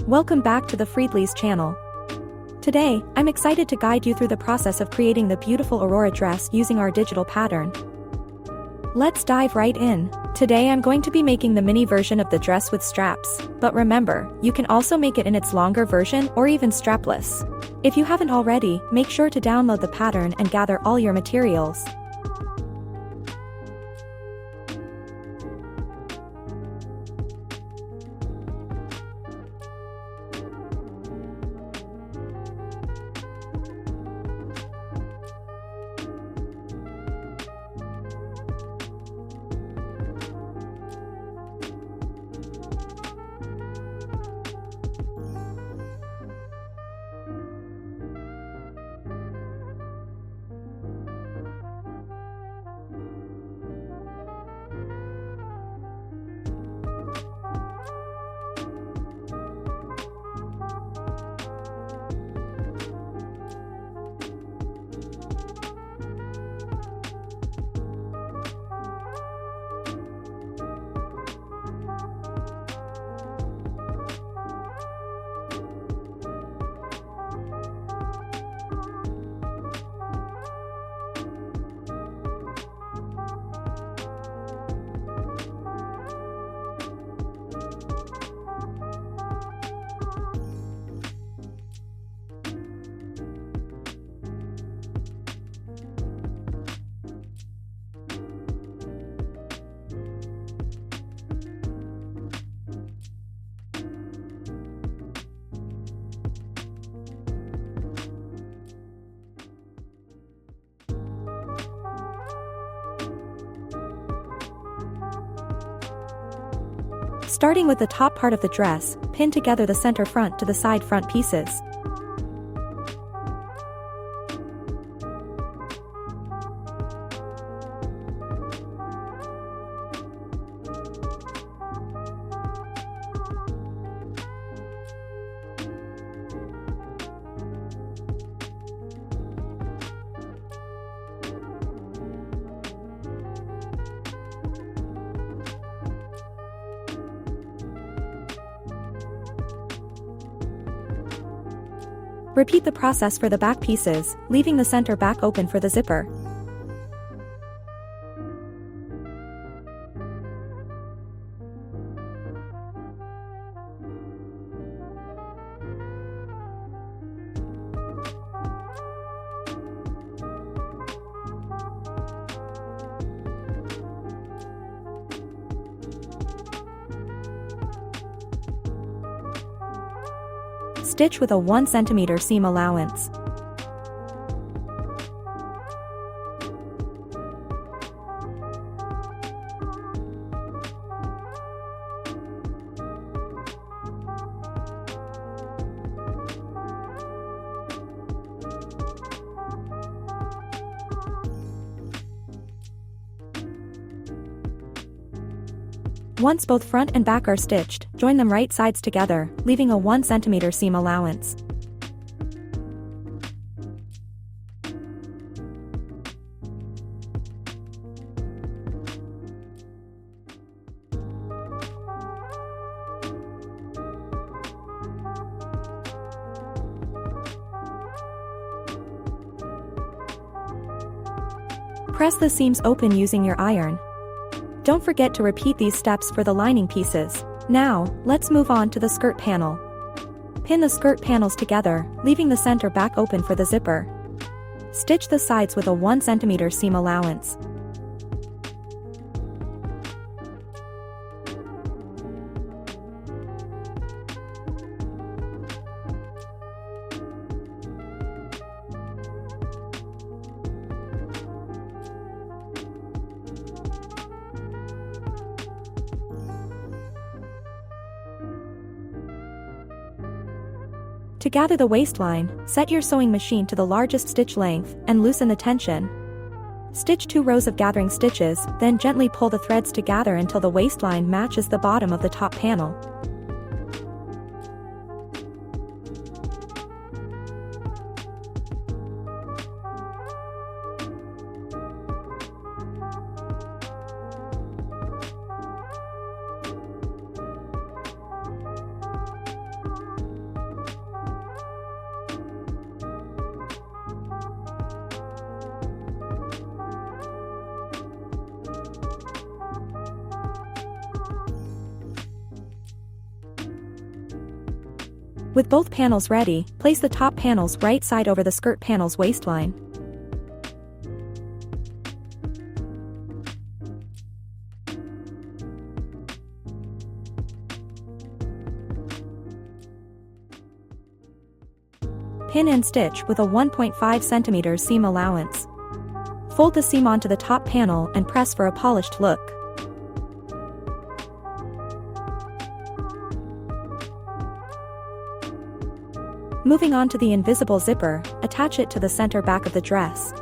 Welcome back to the Friedlies channel. Today, I'm excited to guide you through the process of creating the beautiful Aurora dress using our digital pattern. Let's dive right in. Today I'm going to be making the mini version of the dress with straps, but remember, you can also make it in its longer version or even strapless. If you haven't already, make sure to download the pattern and gather all your materials. Starting with the top part of the dress, pin together the center front to the side front pieces. Repeat the process for the back pieces, leaving the center back open for the zipper. Stitch with a 1 cm seam allowance. Once both front and back are stitched, join them right sides together, leaving a 1 cm seam allowance. Press the seams open using your iron. Don't forget to repeat these steps for the lining pieces. Now, let's move on to the skirt panel. Pin the skirt panels together, leaving the center back open for the zipper. Stitch the sides with a 1 cm seam allowance. To gather the waistline, set your sewing machine to the largest stitch length, and loosen the tension. Stitch 2 rows of gathering stitches, then gently pull the threads to gather until the waistline matches the bottom of the top panel. With both panels ready, place the top panel's right side over the skirt panel's waistline. Pin and stitch with a 1.5 cm seam allowance. Fold the seam onto the top panel and press for a polished look. Moving on to the invisible zipper, attach it to the center back of the dress.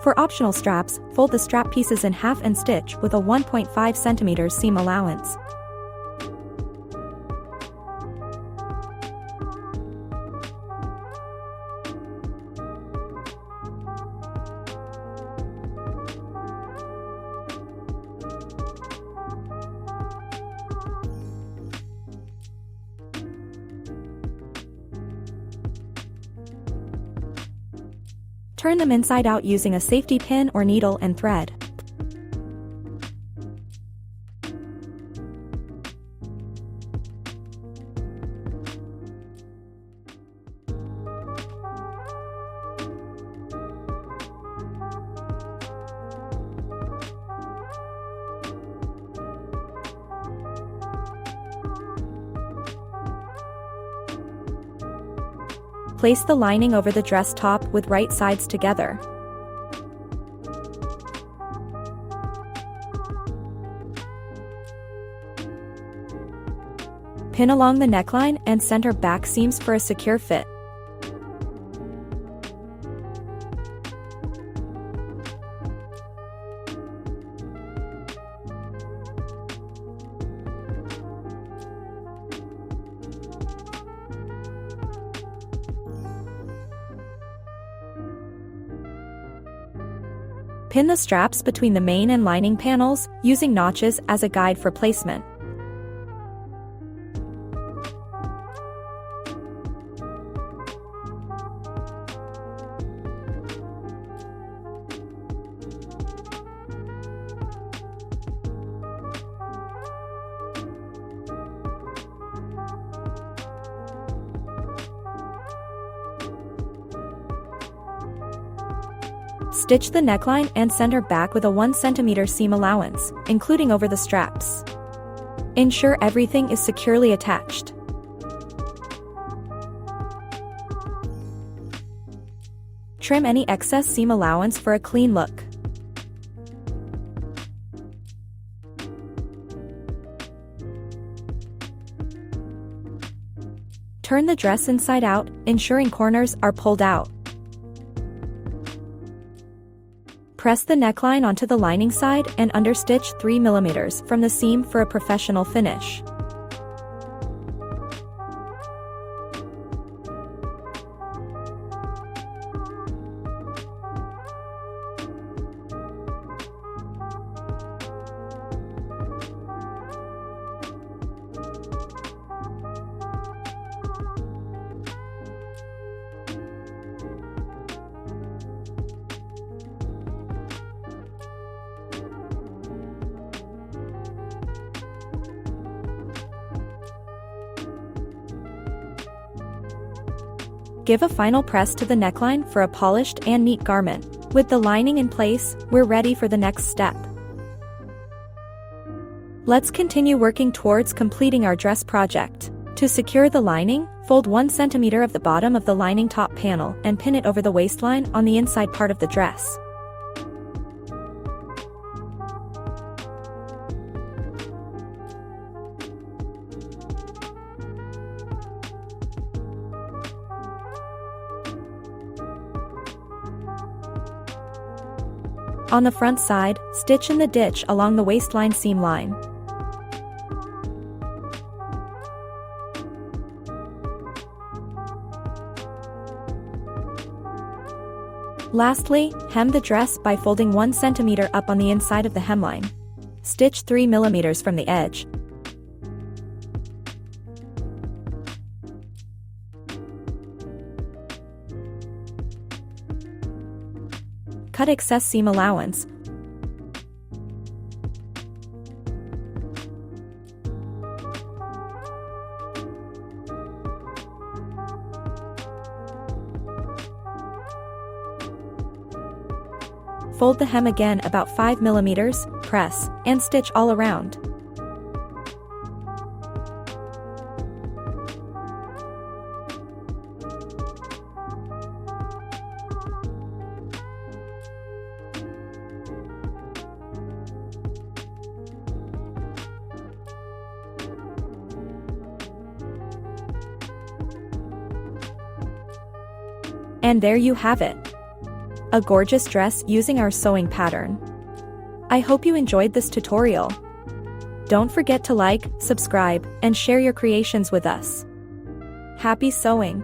For optional straps, fold the strap pieces in half and stitch with a 1.5 cm seam allowance. Turn them inside out using a safety pin or needle and thread. Place the lining over the dress top with right sides together. Pin along the neckline and center back seams for a secure fit. Pin the straps between the main and lining panels, using notches as a guide for placement. Stitch the neckline and center back with a 1 cm seam allowance, including over the straps. Ensure everything is securely attached. Trim any excess seam allowance for a clean look. Turn the dress inside out, ensuring corners are pulled out. Press the neckline onto the lining side and understitch 3 mm from the seam for a professional finish. Give a final press to the neckline for a polished and neat garment. With the lining in place, we're ready for the next step. Let's continue working towards completing our dress project. To secure the lining, fold 1 cm of the bottom of the lining top panel and pin it over the waistline on the inside part of the dress. On the front side, stitch in the ditch along the waistline seam line. Lastly, hem the dress by folding 1 cm up on the inside of the hemline. Stitch 3 mm from the edge. Cut excess seam allowance. Fold the hem again about 5 mm, press, and stitch all around. And there you have it. A gorgeous dress using our sewing pattern. I hope you enjoyed this tutorial. Don't forget to like, subscribe, and share your creations with us. Happy sewing!